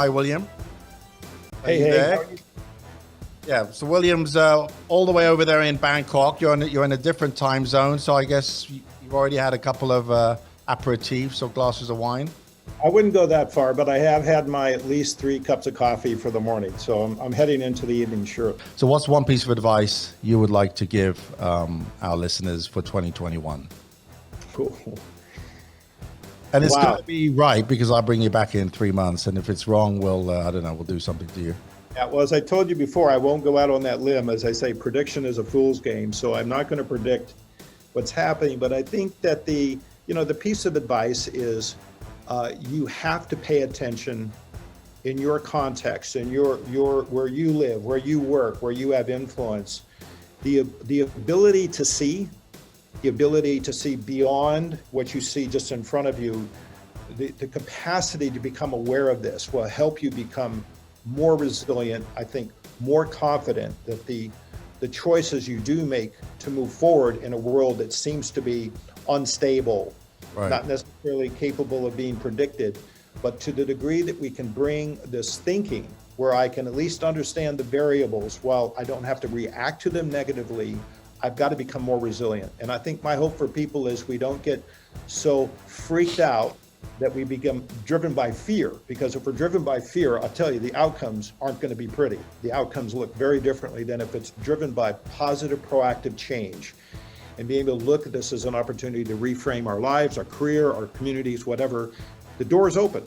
Hi, William. Are Hey, you Haig, there? how are you? Yeah. So William's all the way over there in Bangkok. You're in a different time zone, so I guess you've already had a couple of aperitifs or glasses of wine. I wouldn't go that far, but I have had my at least 3 cups of coffee for the morning. So I'm heading into the evening, sure. So, what's one piece of advice you would like to give our listeners for 2021? Cool. And it's going Wow. to be right because I'll bring you back in 3 months, and if it's wrong, we'll I don't know, we'll do something to you. Yeah, well, as I told you before, I won't go out on that limb. As I say, prediction is a fool's game. So I'm not going to predict what's happening. But I think that the piece of advice is you have to pay attention in your context, in your where you live, where you work, where you have influence, the ability to see, beyond what you see just in front of you, the capacity to become aware of this will help you become more resilient, I think more confident that the choices you do make to move forward in a world that seems to be unstable, Right. not necessarily capable of being predicted, but to the degree that we can bring this thinking where I can at least understand the variables while I don't have to react to them negatively, I've got to become more resilient. And I think my hope for people is we don't get so freaked out that we become driven by fear, because if we're driven by fear, I'll tell you, the outcomes aren't going to be pretty. The outcomes look very differently than if it's driven by positive, proactive change. And being able to look at this as an opportunity to reframe our lives, our career, our communities, whatever. The door is open.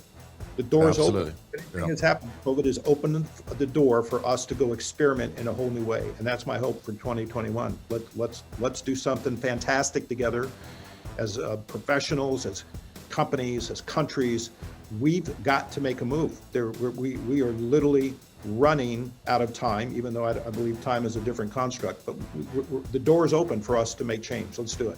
The door is Absolutely. open. Anything has happened. COVID has opened the door for us to go experiment in a whole new way. And that's my hope for 2021. Let's do something fantastic together as professionals, as companies, as countries. We've got to make a move. We are literally running out of time, even though I believe time is a different construct. But the door is open for us to make change. Let's do it.